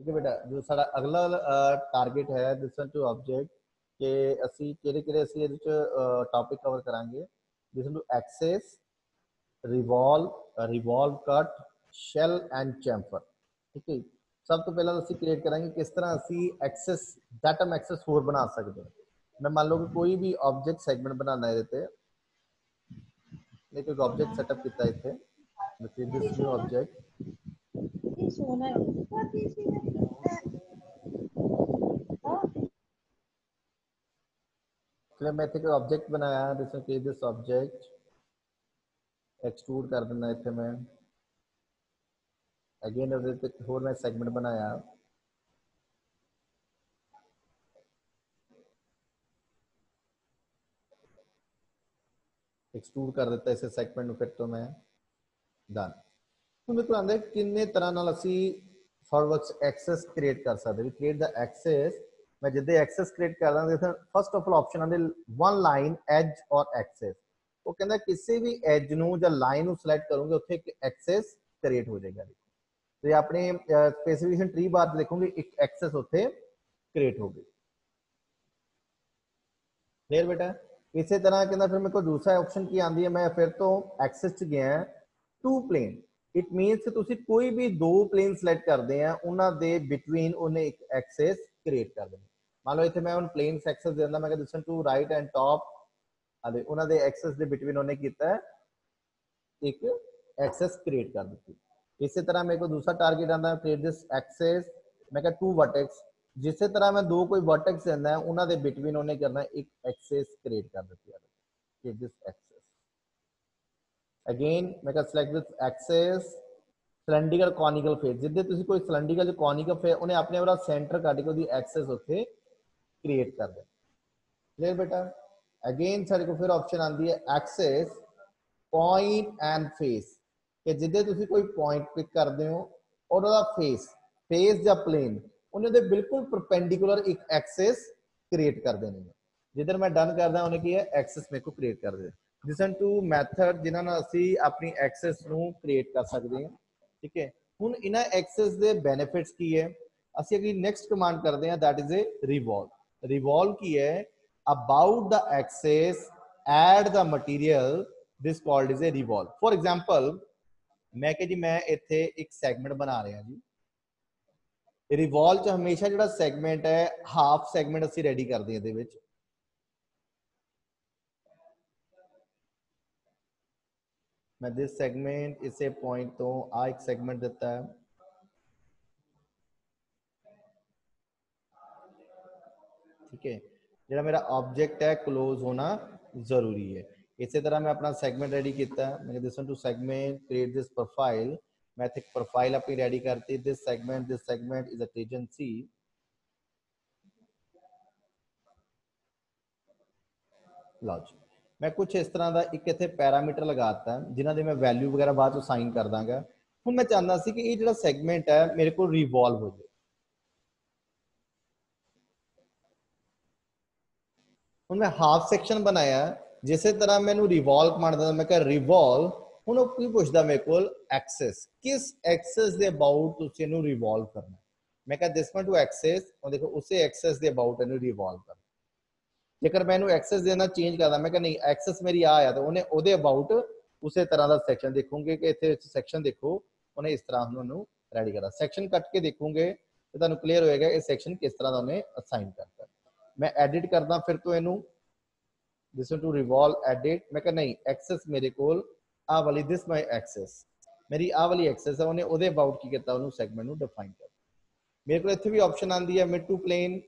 ठीक है बेटा, जो साडा अगला टारगेट है लिसन टू ऑब्जेक्ट कि ਅਸੀਂ ਕਿਹੜੇ ਅਸੀਂ ਇਹਦੇ ਚ ਟੌਪਿਕ ਕਵਰ ਕਰਾਂਗੇ। Listen to axis, revolve cut, shell and chamfer. ठीक है, सब तो पहला ਅਸੀਂ क्रिएट करांगे किस तरह ਅਸੀਂ एक्सेस डाटा एक्सेस होर बना सकते हैं। मैं मान लो कि कोई भी ऑब्जेक्ट सेगमेंट बनाना है इत्थे, एक ऑब्जेक्ट सेटअप किया इत्थे, दिस न्यू ऑब्जेक्ट फिर मैं इतने कोई ऑब्जेक्ट बनाया, दिस ऑब्जेक्ट एक्सट्रूड कर देना इतने मैं अगेन होर मैं सेगमेंट बनाया, एक्सट्रूड कर दिता इस सेगमेंट में, फिर तो मैं डन। ਹੁਣ ਮੇਰੇ ਕੋਲ ਆਂਦਾ ਕਿੰਨੇ ਤਰ੍ਹਾਂ ਨਾਲ ਅਸੀਂ फॉरवर्ड्स एक्सेस क्रिएट कर सकते हैं। क्रिएट द एक्सेस, मैं जिद्दे एक्सेस क्रिएट कर रहा फस्ट ऑफ ऑल ऑप्शन आते वन लाइन एज और एक्सेस। वो कहता किसी भी एज नू या लाइन सिलेक्ट करोगे उत्थे एक एक्सेस क्रिएट हो जाएगा। तो अपने स्पेसिफिकेशन ट्री बार देखोगे एक एक्सेस उत्थे क्रिएट हो गई। क्लियर बेटा? इसी तरह कहता फिर मेरे को दूसरा ऑप्शन की आती है, मैं फिर तो एक्सेस च गया टू प्लेन। इट मीनस कि तुसी कोई भी दो प्लेन सिलेक्ट करते हैं उन्होंने बिटवीन उन्हें एक एक्सेस क्रिएट कर देना। मान लो इतने मैं उन प्लेन एक्सेस देना, मैं listen to right and top, उन्होंने एक्सेस के बिटवीन उन्हें किया एक एक्सेस क्रिएट कर दी। इसी तरह मेरे को दूसरा टारगेट आता है क्रिएट दिस एक्सेस, मैं क्या टू वर्टेक्स, जिस तरह मैं दो कोई वर्टेक्स देना है उन्होंने बिटवीन उन्हें करना एक एक्सेस क्रिएट कर दी है, क्रिएट दिस एक्सेस। अगेन मैं क्या select this axis cylindrical conical face, जिद्दे तुसी कोई सिलेंड्रिकल कॉनिकल फेस उन्हें अपने वाला सेंटर कट के उसकी एक्सेस उत्थे क्रिएट कर दे। क्लियर बेटा? अगेन सारे को फिर ऑप्शन आती है एक्सेस पॉइंट एंड फेस, कि जिद्दे तुसी कोई पॉइंट पिक करते हो और उसका फेस या प्लेन उन्हें बिल्कुल परपेंडिकुलर एक एक्सेस क्रिएट कर देनी है। जिधर मैं डन करदा उन्हें की है एक्सेस मेरे को क्रिएट कर दे। लिसन टू मैथड जिन्होंने असी अपनी एक्सेस नू क्रिएट कर सकते हैं। ठीक है, हुण इन्हां एक्सेस दे बेनिफिट्स की है, असी अगली नेक्स्ट कमांड करते हैं that is a revolve. Revolve की है about the axis add the material, this called is a revolve. For example मैं कि जी मैं इत्थे एक सैगमेंट बना रहा जी, रिवॉल्व च हमेशा जो सैगमेंट है हाफ सैगमेंट असी रेडी करते हैं ये, मैं दिस सैगमेंट इसे पॉइंट तो आ एक सैगमेंट देता है, ठीक है, जो मेरा ऑब्जेक्ट है क्लोज होना जरूरी है। इसी तरह मैं अपना सैगमेंट रेडी किया, मैंने listen to segment create this profile, मैं एक प्रोफाइल अपनी रेडी करती, this segment is a region see. लो जी, मैं कुछ इस तरह का एक इतने पैरामीटर लगाता जिन्होंने मैं वैल्यू वगैरह बाद साइन कर दांगा। हुण मैं चाहता सी कि ये जो सैगमेंट है मेरे को रिवॉल्व हो जाए। हुण मैं हाफ सैक्शन बनाया, जिस तरह मैंने रिवॉल्व कमांड देना, मैं क्या रिवॉल्व, हुण वो की पूछदा मेरे को एक्सेस, किस एक्सेस के अबाउट तुसीं इहनूं रिवॉल्व करना। मैं क्या दिस वन टू एक्सेस, और देखो उसे एक्सेस के अबाउट इहनूं रिवॉल्व करना। जेकर मैं इहनूं एक्सेस देना चेंज करदा, मैं क्या नहीं एक्सेस मेरी आ तो उन्हें उहदे अबाउट उस तरह का सैक्शन देखोगे कि इत्थे सैक्शन देखो उन्हें इस तरह उन्होंने रेडी करा। सैक्शन कट के देखोगे तो तुहानूं क्लीयर होएगा ये सैक्शन किस तरह का उन्हें असाइन करता। मैं एडिट करदा फिर तो इनू लिसन टू रिवॉल्व एडिट, मैं कहा नहीं एक्सेस मेरे को आ वाली दिस माई एक्सेस, मेरी आ वाली एक्सेस है, उन्हें उहदे अबाउट की किया उन्होंने सैगमेंट नू डिफाइन कर। मेरे को इत्थे भी ऑप्शन आती है मिड टू प्लेन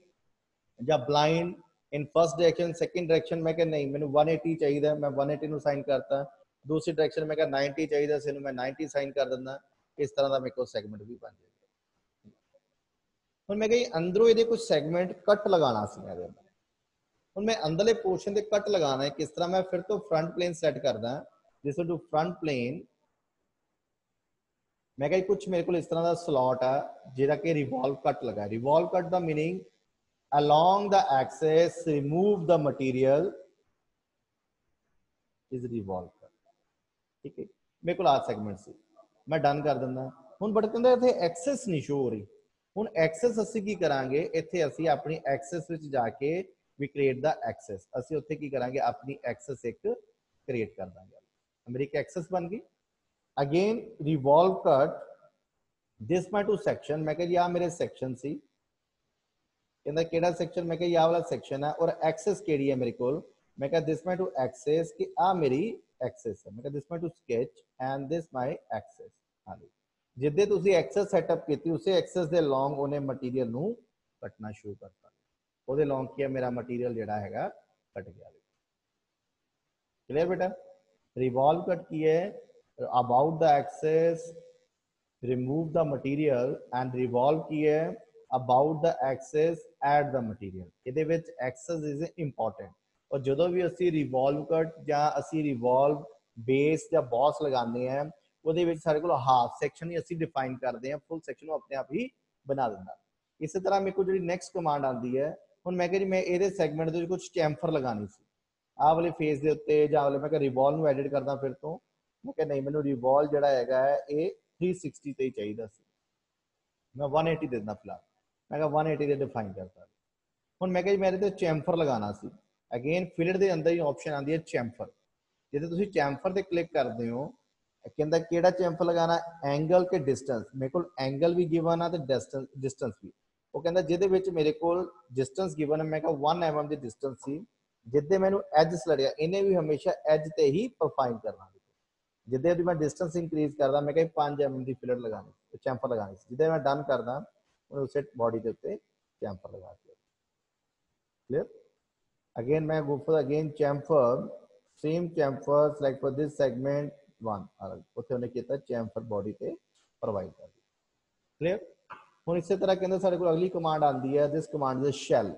या blind in first direction second direction, मैं कहा नहीं मैंने 180 चाहिए, मैं 180 नू साइन करता। दूसरी डायरेक्शन मैं कहा 90 चाहिए, इसे मैं 90 साइन कर दिंदा। इस तरह का मेरे को सैगमेंट भी बन जाएगा। हुण मैं कही अंदरों ये कुछ सैगमेंट कट लगाना सी, मैं अंदरले पोर्शन के कट लगाना है किस तरह, मैं फिर तो फ्रंट प्लेन सेट करदा, जिस टू फ्रंट प्लेन मैं कही कुछ मेरे को इस तरह का स्लॉट है जिहड़ा कि रिवॉल्व कट लगा। Revolve cut the meaning along the axis remove the material is revolve कर, ठीक है। मेरे को आ सेगमेंट से मैं डन कर दिंदा। हुण बट कहंदा इत्थे एक्सेस नहीं शो हो रही, ਹੁਣ ਐਕਸੈਸ ਅਸੀਂ ਕੀ ਕਰਾਂਗੇ, ਇੱਥੇ ਅਸੀਂ ਆਪਣੀ ਐਕਸੈਸ ਵਿੱਚ ਜਾ ਕੇ ਵੀ ਕ੍ਰੀਏਟ ਦਾ ਐਕਸੈਸ, ਅਸੀਂ ਉੱਥੇ ਕੀ ਕਰਾਂਗੇ, ਆਪਣੀ ਐਕਸੈਸ ਇੱਕ ਕ੍ਰੀਏਟ ਕਰ ਦਾਂਗੇ। ਮੇਰੀ ਇੱਕ ਐਕਸੈਸ ਬਣ ਗਈ। Again revolve cut this my to section, मैं कहा जी आ मेरे सैक्शन सी, कहता केड़ा सैक्शन, मैं कहा वाला सैक्शन है, और एक्सेस केड़ी है मेरे को, मैं कहा दिस माई टू एक्सेस कि आ मेरी एक्सेस है, मैं कहा this my to sketch and this my axis. हाँ जी, जिद्दे तुसी एक्सेस सैटअप की उसे एक्सेस दे लॉन्ग उन्हें मटीरियल नू कटना शुरू करता, ਉਹਦੇ ਲੌਂਗ ਕੀ ਹੈ, ਮੇਰਾ ਮਟੀਰੀਅਲ ਜਿਹੜਾ ਹੈਗਾ ਕਟ ਗਿਆ। क्लियर बेटा? रिवॉल्व कट की है about the axis, remove the material and revolve की है about the axis add the material. ਇਹਦੇ ਵਿੱਚ एक्सेस इज इंपॉर्टेंट, और ਜਦੋਂ ਵੀ ਅਸੀਂ रिवॉल्व कट ਜਾਂ ਅਸੀਂ रिवॉल्व बेस ਜਾਂ बॉस लगाते हैं ਉਹਦੇ ਵਿੱਚ ਸਾਡੇ ਕੋਲ ਹਾਫ ਸੈਕਸ਼ਨ ਹੀ ਅਸੀਂ ਡਿਫਾਈਨ ਕਰਦੇ ਹਾਂ, ਫੁੱਲ ਸੈਕਸ਼ਨ ਨੂੰ ਆਪਣੇ ਆਪ ਹੀ ਬਣਾ ਦਿੰਦਾ। ਇਸੇ ਤਰ੍ਹਾਂ ਮੇਰੇ ਕੋਲ ਜਿਹੜੀ ਨੈਕਸਟ ਕਮਾਂਡ ਆਉਂਦੀ ਹੈ, ਹੁਣ ਮੈਂ ਕਿਹਾ ਜੀ ਮੈਂ ਇਹਦੇ ਸੈਗਮੈਂਟ ਦੇ ਵਿੱਚ ਕੁਝ ਚੈਂਫਰ ਲਗਾਣੀ ਸੀ ਆਹ ਵਾਲੇ ਫੇਸ ਦੇ ਉੱਤੇ, ਜਾਂ ਵਾਲੇ ਮੈਂ ਕਿਹਾ ਰਿਵੋਲਵ ਨੂੰ ਐਡਿਟ ਕਰਦਾ, ਫਿਰ ਤੋਂ ਮੈਂ ਕਿਹਾ ਨਹੀਂ, ਮੈਨੂੰ ਰਿਵੋਲਵ ਜਿਹੜਾ ਹੈਗਾ ਇਹ 360 ਤੇ ਹੀ ਚਾਹੀਦਾ ਸੀ, ਮੈਂ 180 ਦੇ ਦਿੰਦਾ ਫਿਲਹਾਲ, ਮੈਂ ਕਿਹਾ 180 ਦੇ ਡਿਫਾਈਨ ਕਰਤਾ। ਹੁਣ ਮੈਂ ਕਿਹਾ ਜੀ ਮੇਰੇ ਤੇ ਚੈਂਫਰ ਲਗਾਉਣਾ ਸੀ, ਅਗੇਨ ਫਿਲਟ ਦੇ ਅੰਦਰ ਹੀ ਆਪਸ਼ਨ ਆਉਂਦੀ ਹੈ ਚੈਂਫਰ, ਜਦੋਂ ਤੁਸੀਂ ਚੈਂਫਰ ਤੇ ਕਲਿੱਕ ਕਰਦੇ ਹੋ ਕਹਿੰਦਾ ਕਿਹੜਾ ਚੈਂਫਰ ਲਗਾਣਾ, ਐਂਗਲ ਕੇ ਡਿਸਟੈਂਸ, ਮੇਰੇ ਕੋਲ ਐਂਗਲ ਵੀ ਗਿਵਨ ਆ ਤੇ ਡਿਸਟੈਂਸ ਵੀ, ਉਹ ਕਹਿੰਦਾ ਜਿਹਦੇ ਵਿੱਚ ਮੇਰੇ ਕੋਲ ਡਿਸਟੈਂਸ ਗਿਵਨ ਹੈ, ਮੈਂ ਕਿਹਾ 1 mm ਦੀ ਡਿਸਟੈਂਸ ਸੀ, ਜਿੱਦੇ ਮੈਨੂੰ ਐਜ ਸਲੜਿਆ ਇਹਨੇ ਵੀ ਹਮੇਸ਼ਾ ਐਜ ਤੇ ਹੀ ਪ੍ਰੋਫਾਈਲ ਕਰਨਾ, ਜਿੱਦੇ ਦੀ ਮੈਂ ਡਿਸਟੈਂਸ ਇੰਕਰੀਜ਼ ਕਰਦਾ, ਮੈਂ ਕਿਹਾ 5 mm ਦੀ ਫਿਲਟ ਲਗਾਣੀ, ਚੈਂਫਰ ਲਗਾਣੀ ਸੀ, ਜਿੱਦੇ ਮੈਂ ਡਨ ਕਰਦਾ ਉਸੇ ਬੋਡੀ ਦੇ ਉੱਤੇ ਚੈਂਫਰ ਲਗਾ ਕੇ। क्लियर? अगेन मैं go for again chamfer, same chamfer select for this segment 1, ਉੱਥੇ ਉਹਨੇ ਕੀਤਾ ਚੈਂਫਰ ਬੋਡੀ ਤੇ ਪ੍ਰੋਵਾਈਡ ਕਰ ਦਿੱਤੀ। ਕਲੀਅਰ? ਹੁਣ ਇਸੇ ਤਰ੍ਹਾਂ ਕਹਿੰਦਾ ਸਾਡੇ ਕੋਲ ਅਗਲੀ ਕਮਾਂਡ ਆਉਂਦੀ ਹੈ, ਦਿਸ ਕਮਾਂਡ ਇਜ਼ ਸ਼ੈਲ।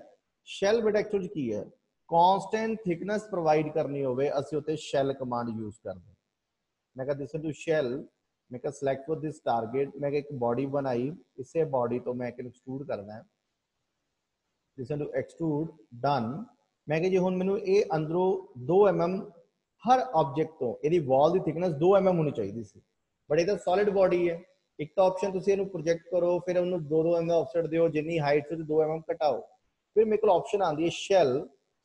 ਸ਼ੈਲ ਬੇਟਾ ਐਕਚੁਅਲੀ ਕੀ ਹੈ, ਕਾਂਸਟੈਂਟ ਥਿਕਨੈਸ ਪ੍ਰੋਵਾਈਡ ਕਰਨੀ ਹੋਵੇ ਅਸੀਂ ਉੱਥੇ ਸ਼ੈਲ ਕਮਾਂਡ ਯੂਜ਼ ਕਰਦੇ ਹਾਂ। मैं कहा दिस टू शैल, मैं कहा सिलेक्ट फॉर दिस टारगेट, मैं एक बॉडी बनाई, इसे बॉडी तो मैं एक्सट्रूड करना है, दिस टू एक्सट्रूड डन। मैं कहा जी हुण मैनू ये अंदरों 2 mm हर ऑब्जेक्ट तो ये वॉल की थिकनेस 2 mm होनी चाहिए सी, बट ये सॉलिड बॉडी है, एक तो ऑप्शन तुसीं इहनूं प्रोजेक्ट करो, फिर उन्होंने 2 mm ऑफसेट दिओ, जिन्नी हाइट से 2 mm घटाओ, फिर मेरे को ऑप्शन आती है शैल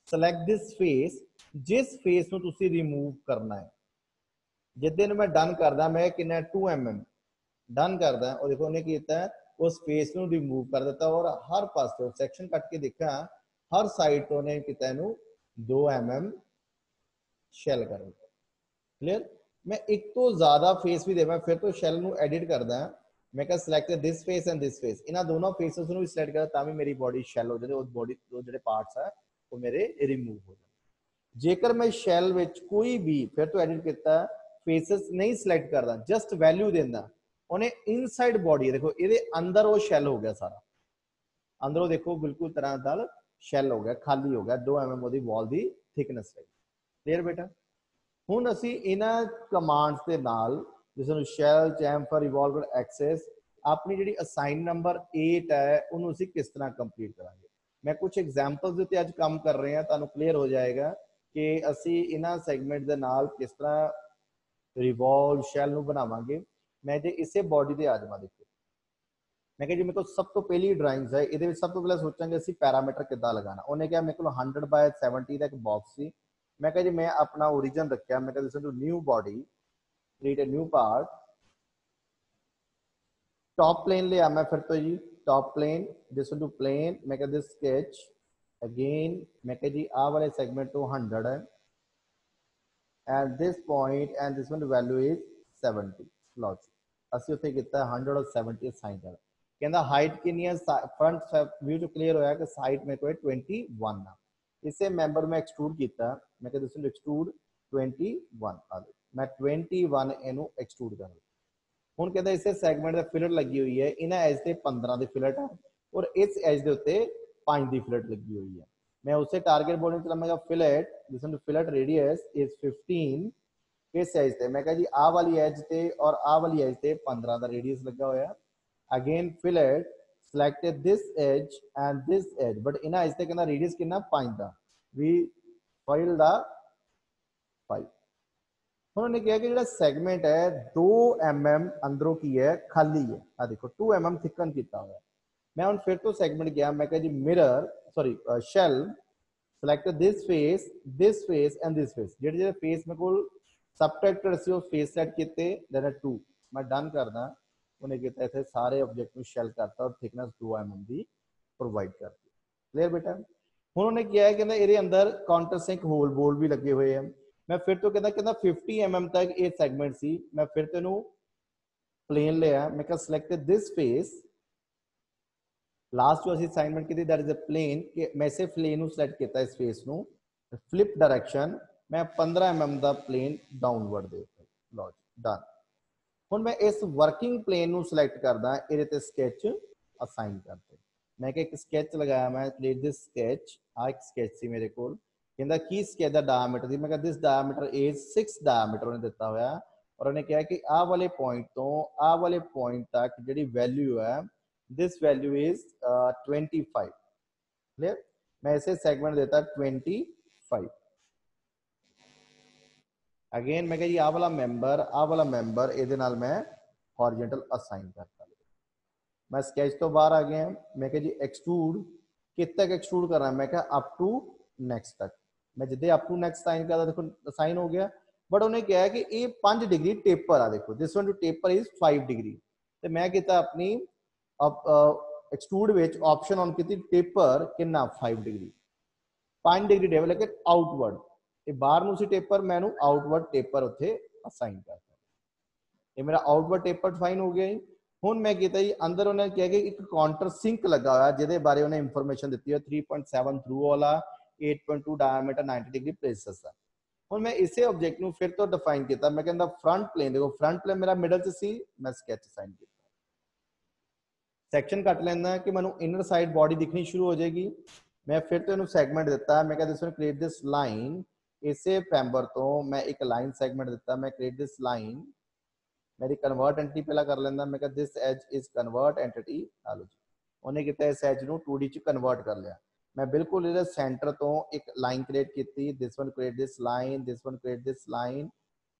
सिलेक्ट दिस फेस, जिस फेस नूं तुसीं रिमूव करना है, जिद्दे मैं डन करदा, मैं कितना 2 mm डन करदा, और देखो उन्हें किया उस फेस को रिमूव कर दिता, और हर पास सैक्शन कट के देखा हर साइड तो उन्हें किया 2 mm शैल कर दिता। क्लियर? मैं एक तो ज्यादा फेस भी देवा, फिर तो शैल को एडिट करदा, मैं क्या select this face and this face, इन्होंने दोनों फेसेस को भी सिलेक्ट करदा, ताकि मेरी बॉडी शैल हो जाए, उस बॉडी जो पार्ट्स है वो मेरे रिमूव हो जाए। जेकर मैं शैल विच कोई भी फिर तो एडिट किया फेसेस नहीं सिलेक्ट करता, जस्ट वैल्यू देना, उन्हें इनसाइड बॉडी देखो ये अंदर वो शैल हो गया सारा, अंदरों देखो बिल्कुल तरह दल शैल हो गया, खाली हो गया, 2 mm वो वॉल की थिकनेस रही। क्लियर बेटा? हुण असी इन्हां कमांड्स के नाल जिसनूं शैल चैम्फर रिवॉल्वर एक्सेस अपनी जी असाइन नंबर 8 है उन्होंने असी किस तरह कंप्लीट करांगे। मैं कुछ एग्जाम्पल्स उत्ते अज काम कर रहे हैं, तुहानूं क्लीयर हो जाएगा कि असी इन्हां सैगमेंट के नाल किस तरह रिवॉल्व शैल नूं बनावांगे। मैं जे इसे बॉडी के आ जावां, देखो मैं कहा जी मेरे को सब तो पहली ड्राइंग्स है, ये सब तो पहले सोचांगे असी पैरामीटर किद्दां लगाना। उन्हें कहा मेरे को 100 बाय 70 का एक बॉक्स सी, मैं कहा जी मैं अपना ओरिजिन रखा, मैं कहा to new body create a new part, top plane लिया मैं फिर तो जी top plane, this to plane, मैं कहा दिस स्केच अगेन, मैं कहा जी आ वाले सेगमेंट तो 100 है at this point and this one value is 70। लो जी असी उत्थे कीता 100 और 70 असाइन कर, कहता हाइट कितनी है, फ्रंट व्यू जो क्लीयर होया कि हाइट मेरे को 21 है। इसे मैंबर में एक्सट्रूड किया, मैं कहते दिस एक्सट्रूड 21 आ गई, मैं 21 इनू एक्सट्रूड कर। हुण कहता इसे सैगमेंट की फिलट लगी हुई है, इन्हां एज से 15 की फिलट है और इस एज के उत्ते 5 की फिलट लगी हुई है। मैं उसे टारगेट बॉडी चला, मैं फिलट जिसमें फिलट रेडियस इज 15, किस एज से मैं कहा जी आ वाली एज से और आ वाली एज से 15 का रेडियस लगा हुआ। Again fillet selected this edge and this edge, but इन्हां एज से कहना रेडियस कितना 5 का, वी फाइल द 5। उन्होंने कहा कि जो सैगमेंट है 2 mm अंदरों की है खाली है, आ देखो 2 mm थिकन किया हुआ है, मैं हुण फिर तो सैगमेंट गया, मैं कहा जी mirror sorry shell select this face and this face ਜਿਹੜੇ ਜਿਹੜੇ face ਮੇਰੇ ਕੋਲ ਸਬਟਰੈਕਟਡ ਸੀ ਉਹ face set ਕੀਤੇ then 2 ਮੈਂ ਡਨ ਕਰਦਾ ਉਹਨੇ ਕੀਤਾ ਇੱਥੇ ਸਾਰੇ ਆਬਜੈਕਟ ਨੂੰ ਸ਼ੈਲ ਕਰਤਾ ਔਰ thickness 2 mm ਦੀ ਪ੍ਰੋਵਾਈਡ ਕਰਤੀ ਕਲੀਅਰ ਬੇਟਾ ਹੁਣ ਉਹਨੇ ਕਿਹਾ ਹੈ ਕਹਿੰਦਾ ਇਹਦੇ ਅੰਦਰ ਕਾਊਂਟਰ ਸਿੰਕ ਹੋਲ ਬੋਲ ਵੀ ਲੱਗੇ ਹੋਏ ਆ ਮੈਂ ਫਿਰ ਤੋਂ ਕਹਿੰਦਾ 50 mm ਤੱਕ ਇਹ ਸੈਗਮੈਂਟ ਸੀ ਮੈਂ ਫਿਰ ਤੈਨੂੰ ਪਲੇਨ ਲਿਆ ਮੈਂ ਕਿਹਾ ਸਿਲੈਕਟ ਦਿਸ ਫੇਸ लास्ट जो असी असाइनमेंट की दैट इज अ प्लेन कि मैं इसे प्लेन ਨੂੰ ਸਿਲੈਕਟ ਕੀਤਾ ਇਸ ਫੇਸ ਨੂੰ ਫਲਿਪ ਡਾਇਰੈਕਸ਼ਨ ਮੈਂ 15 mm ਦਾ ਪਲੇਨ ਡਾਊਨਵਰਡ ਦੇ ਦਿੱਤਾ ਲਓ ਡਨ ਹੁਣ ਮੈਂ ਇਸ ਵਰਕਿੰਗ ਪਲੇਨ ਨੂੰ ਸਿਲੈਕਟ ਕਰਦਾ ਇਹਦੇ ਤੇ ਸਕੈਚ ਅਸਾਈਨ ਕਰਤੇ ਮੈਂ ਕਿ ਇੱਕ ਸਕੈਚ ਲਗਾਇਆ ਮੈਂ ਕ੍ਰੀਏਟ ਦਿਸ ਸਕੈਚ ਆ ਇੱਕ ਸਕੈਚ ਸੀ ਮੇਰੇ ਕੋਲ ਕਹਿੰਦਾ ਕੀ ਸਕੈਚ ਦਾ ਡਾਇਆਮੀਟਰ ਸੀ ਮੈਂ ਕਿਹਾ ਦਿਸ ਡਾਇਆਮੀਟਰ ਇਜ਼ 6 ਡਾਇਆਮੀਟਰ ਉਹਨੇ ਦਿੱਤਾ ਹੋਇਆ ਔਰ ਉਹਨੇ ਕਿਹਾ ਕਿ ਆਹ ਵਾਲੇ ਪੁਆਇੰਟ ਤੋਂ ਆਹ ਵਾਲੇ ਪੁਆਇੰਟ ਤੱਕ ਜਿਹੜੀ ਵੈਲਿਊ ਹੈ this value is 25 clear मैं इसे सेगमेंट देता 25 अगेन मैं कह जी आ वाला मेंबर ਇਹਦੇ ਨਾਲ मैं हॉरिजॉन्टल असाइन करता मैं स्केच तो बाहर आ गया मैं कह जी एक्सट्रूड कित तक एक्सट्रूड कर रहा है मैं कहा अप टू नेक्स्ट तक मैं जिद्दे अप टू नेक्स्ट साइन करता देखो असाइन हो गया बट उन्हें क्या है कि ये 5 डिग्री टेपर आ देखो this one to taper is 5 degree तो मैं किया अपनी अब एक्सट्रूड विच ऑप्शन ऑन की टेपर कितना 5 डिग्री 5 डिग्री टेपर लेकिन आउटवर्ड ये बाहर नु सी टेपर मैनू आउटवर्ड टेपर उत्थे असाइन करता ये मेरा आउटवर्ड टेपर डिफाइन हो गया हुण मैं किया जी अंदर उन्हें कहा कि एक काउंटर सिंक लगा हुआ जिहदे बारे उन्हें इंफॉर्मेशन दी है 3.7 थ्रू वाला 8.2 डायमीटर 90 डिग्री प्लेसेस है हुण मैं इसे ऑब्जेक्ट नू फिर तो डिफाइन किया मैं कहता फ्रंट प्लेन देखो फ्रंट प्लेन मेरा मिडल च सी मैं स्केच असाइन किया सैक्शन कट लेना कि मैं इनर साइड बॉडी दिखनी शुरू हो जाएगी मैं फिर तो इन्होंने सैगमेंट दिता मैं कहते क्रिएट दिस लाइन इसे पैम्बर तो मैं एक लाइन सैगमेंट दिता मैं क्रिएट दिस लाइन मेरी कन्वर्ट एंटिटी पहला कर लेना मैं कहते this edge is convert entity आ लो जी उन्हें किया इस एज नू 2D च कन्वर्ट कर लिया मैं बिल्कुल इहदे सेंटर तो एक लाइन क्रिएट की this one create this line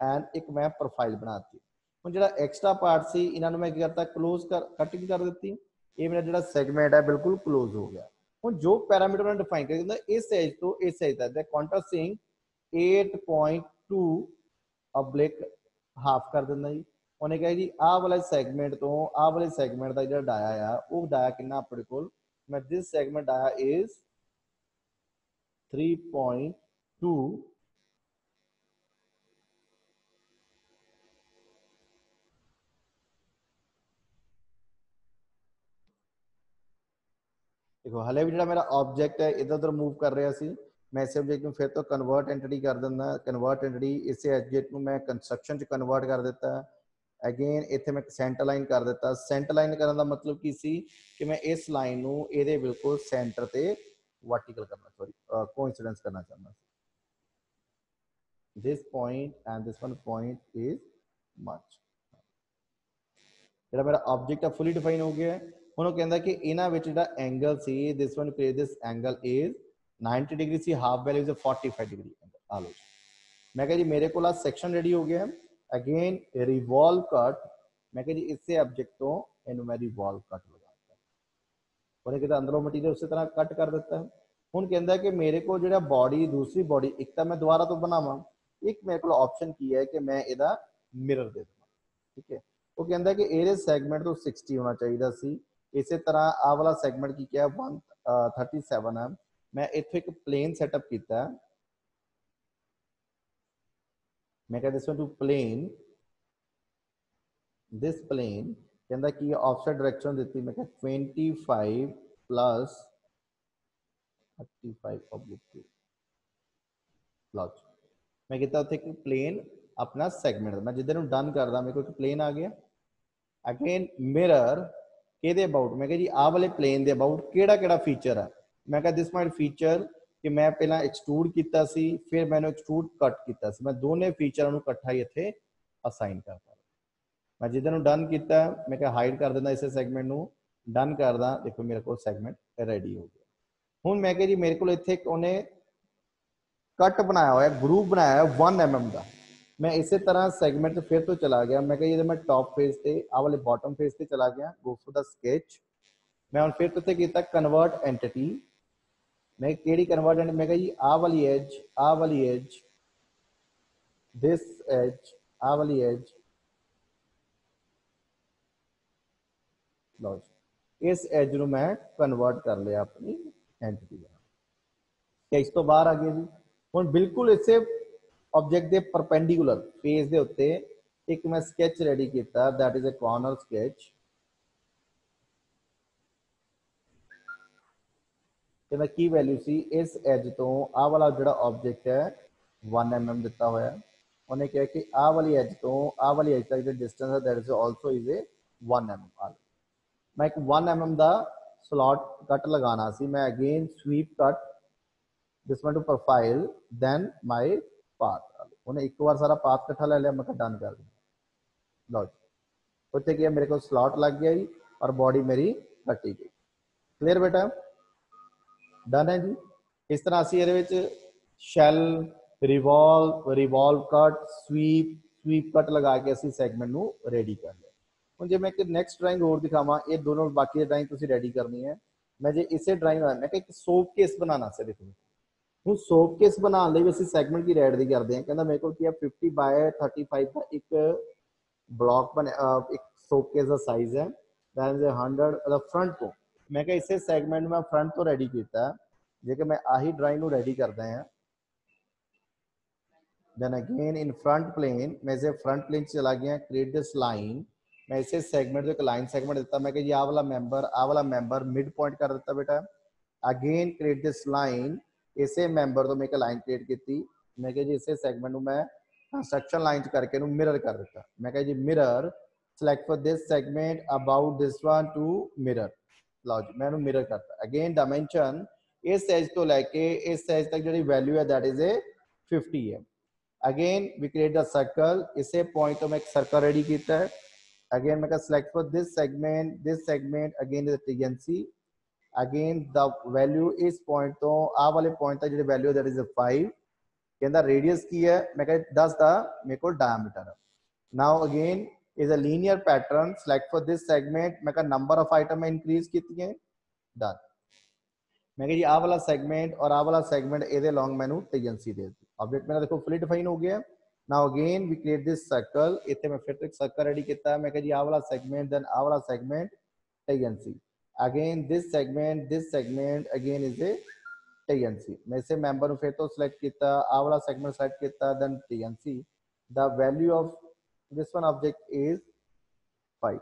and एक मैं प्रोफाइल बनाती जो एक्सट्रा पार्ट से इन्होंने मैं करता क्लोज कर कटिंग कर दी ये मेरा जो सैगमेंट है बिल्कुल क्लोज हो गया हम जो पैरामीटर उन्होंने डिफाइन कर इस एज तो इस एज तक काउंटर सिंक 8.2 अब्लिक हाफ कर देना जी उन्हें कहा जी आह वाले सैगमेंट तो आह वाले सैगमेंट का जो डाया है वो डाया कि अपने को मैं दिस सैगमेंट डाया इज 3.2 देखो हले भी जो मेरा ऑब्जेक्ट है इधर उधर मूव कर रहा सी मैं इस ऑब्जेक्ट में फिर तो कन्वर्ट एंटिटी कर देना कन्वर्ट एंटिटी इस ऑब्जेक्ट में मैं कंस्ट्रक्शन च कन्वर्ट कर देता अगेन इत्थे मैं सेंटर लाइन कर देता सेंटर लाइन करने का मतलब की सी कि मैं इस लाइन नू इहदे बिल्कुल सेंटर ते वर्टिकल करना सॉरी कोइंसिडेंस करना चाहता this point and this one point is much जो मेरा ऑब्जेक्ट है फुली डिफाइन हो गया है ਹੁਣ ਉਹ ਕਹਿੰਦਾ ਕਿ ਇਹਨਾਂ ਵਿੱਚ ਜਿਹੜਾ angle C this one create this angle is 90 degree C half value is 45 degree ਆ ਲੋ ਮੈਂ ਕਿਹਾ ਜੀ ਮੇਰੇ ਕੋਲ ਆ ਸੈਕਸ਼ਨ ਰੈਡੀ ਹੋ ਗਿਆ ਅਗੇਨ ਰਿਵੋਲਵ ਕਟ ਮੈਂ ਕਿਹਾ ਜੀ ਇਸੇ ਆਬਜੈਕਟ ਤੋਂ ਇਹਨੂੰ ਮੈਂ ਰਿਵੋਲਵ ਕਟ ਲਗਾਤਾ ਉਹਨੇ ਕਿਹਾ ਅੰਦਰੋਂ ਮਟੀਰੀਅਲ ਉਸੇ ਤਰ੍ਹਾਂ ਕੱਟ ਕਰ ਦਿੱਤਾ ਹੁਣ ਕਹਿੰਦਾ ਕਿ ਮੇਰੇ ਕੋਲ ਜਿਹੜਾ ਬਾਡੀ ਦੂਸਰੀ ਬਾਡੀ ਇੱਕ ਤਾਂ ਮੈਂ ਦੁਬਾਰਾ ਤੋਂ ਬਣਾਵਾਂ ਇੱਕ ਮੇਰੇ ਕੋਲ ਆਪਸ਼ਨ ਕੀ ਹੈ ਕਿ ਮੈਂ ਇਹਦਾ ਮਿਰਰ ਦੇ ਦਵਾਂ ਠੀਕ ਹੈ ਉਹ ਕਹਿੰਦਾ ਕਿ ਇਹਦੇ ਸੈਗਮੈਂਟ ਤੋਂ 60 ਹੋਣਾ ਚਾਹੀਦਾ ਸੀ इसी तरह आ वाला सैगमेंट की क्या 137 है मैं इत्थे एक प्लेन सेटअप किया मैं कहते this one to plane this plane कहता कि ऑफसेट डायरेक्शन दी मैं कह 25 प्लस 35 ऑब्लिक 2 प्लस मैं कहता उत्थे एक प्लेन अपना सैगमेंट मैं जिधर डन करदा मेरे को एक प्लेन आ गया अगेन मिरर ਇਹਦੇ ਅਬਾਊਟ ਮੈਂ ਕਿਹਾ ਜੀ ਆਹ ਵਾਲੇ ਪਲੇਨ ਦੇ ਅਬਾਊਟ ਕਿਹੜਾ ਫੀਚਰ ਹੈ ਮੈਂ ਕਿਹਾ ਦਿਸ ਮਾਈ ਫੀਚਰ ਕਿ ਮੈਂ ਪਹਿਲਾਂ ਐਕਸਟਰੂਡ ਕੀਤਾ ਸੀ ਫਿਰ ਮੈਨੂੰ ਐਕਸਟਰੂਡ ਕੱਟ ਕੀਤਾ ਸੀ ਮੈਂ ਦੋਨੇ ਫੀਚਰਾਂ ਨੂੰ ਇਕੱਠਾ ਹੀ ਇੱਥੇ ਅਸਾਈਨ ਕਰਤਾ ਮੈਂ ਜਿਹਦੇ ਨੂੰ ਡਨ ਕੀਤਾ ਮੈਂ ਕਿਹਾ ਹਾਈਡ ਕਰ ਦਿੰਦਾ ਇਸੇ ਸੈਗਮੈਂਟ ਨੂੰ ਡਨ ਕਰਦਾ ਦੇਖੋ ਮੇਰੇ ਕੋਲ ਸੈਗਮੈਂਟ ਰੈਡੀ ਹੋ ਗਿਆ ਹੁਣ ਮੈਂ ਕਿਹਾ ਜੀ ਮੇਰੇ ਕੋਲ ਇੱਥੇ ਇੱਕ ਉਹਨੇ ਕੱਟ ਬਣਾਇਆ ਹੋਇਆ ਗਰੂਪ ਬਣਾਇਆ 1 mm ਦਾ मैं इसी तरह सैगमेंट फिर तो चला गया मैं कही मैं टॉप फेज पे आ वाले बॉटम फेज पे चला गया गो फॉर द स्केच मैं हम फिर तो किया कन्वर्ट एंटिटी, मैं केड़ी कन्वर्ट एंटिटी, मैं जी आ वाली एज दिस एज आ वाली एज, लो जी इस एज ਨੂੰ मैं कन्वर्ट कर लिया अपनी एंटिटी ਦਾ। ਤੇ ਇਸ ਤੋਂ ਬਾਹਰ ਆ ਗਏ ਜੀ। ਹੁਣ ਬਿਲਕੁਲ ਇਸੇ ਆਬਜੈਕਟ ਦੇ ਪਰਪੈਂਡੀਕੂਲਰ ਫੇਸ ਦੇ ਉੱਤੇ ਇੱਕ ਮੈਂ ਸਕੈਚ ਰੈਡੀ ਕੀਤਾ, that is a corner sketch। ਕਹਿੰਦਾ ਕੀ ਵੈਲਿਊ ਸੀ ਇਸ ਐਜ ਤੋਂ ਆਹ ਵਾਲਾ ਜਿਹੜਾ ਆਬਜੈਕਟ ਹੈ 1 mm ਦਿੱਤਾ ਹੋਇਆ, ਉਹਨੇ ਕਿਹਾ ਕਿ ਆਹ ਵਾਲੀ ਐਜ ਤੋਂ ਆਹ ਵਾਲੀ ਐਜ ਤੱਕ ਜਿਹੜਾ ਡਿਸਟੈਂਸ ਹੈ that is also is a 1 mm। मैं एक 1 mm ਦਾ slot कट लगाना सी, मैं again sweep cut this one to profile then my path। उन्हें एक बार सारा पाथ इकट्ठा ले लिया, मैं डन कर दिया। लो जी उत्थे क्या मेरे को स्लॉट लग गया जी और बॉडी मेरी कटी गई। क्लियर बेटा, डन है जी। इस तरह असी ये शैल रिवॉल्व कट स्वीप कट लगा के असी सैगमेंट नू रेडी कर लिया। ਹੁਣ ਜੇ मैं एक नैक्सट ड्राइंग और दिखावा, ये दोनों बाकी ड्राइंग तुम रेडी करनी है। मैं जो इसे ड्राइंग मैं एक सोप केस बनाना से, देखो हूँ सोप केस बनाने भी असं सैगमेंट की रैड की करते हैं। कहना मेरे को 50 बाय 35 का एक ब्लॉक बने, एक सोप केस का साइज है, दैन 100 फ्रंट को मैं इसे सैगमेंट में फ्रंट तो रेडी किया। जे कि मैं आही ड्राइंग रेडी करते हैं, then again in front plane मैं इसे फ्रंट प्लेन चला गया, क्रिएट दिस लाइन, मैं इसे सैगमेंट एक लाइन सैगमेंट दिता, मैं जी आ वाला मैंबर मिड पॉइंट कर दिता बेटा। अगेन क्रिएट दिस लाइन, इसे मैंबर तो मैं एक लाइन क्रिएट की, मैं जी इसे सैगमेंट मैं कंस्ट्रक्शन लाइन करके मिरर कर दिता। मैं जी mirror select for this segment about this one two mirror, लो जी मैं मिरर करता। अगेन डायमेंशन इस एज तो लैके इस एज तक जी वैल्यू है दैट इज ए 50 है। Again we create the circle, इसे पॉइंट तो मैं एक सर्कल रेडी किया है। Again मैं select for this segment again is TNC, again the value is point तो आ वाले point तक जो value that is a 5, कहता radius की है, मैं 10 का मेरे को diameter है। Now again is a linear pattern, select for this segment, मैं number of item में increase कितनी है, done। मैं जी आ वाला segment और आ वाला segment इधे long मैंने TNC दे दी। ऑब्जेक्ट मेरा देखो fully define हो गया। Now again we create this circle, इतने मैं फिर एक सर्कल रेडी किया है, मैं जी आ वाला सेगमेंट देन आ वाला segment TNC, again this segment again is a TNC। मैं इसे मेंबर फिर तो सिलेक्ट किया, आ वाला सेगमेंट सिलेक्ट किया then TNC, the value of this one object is 5।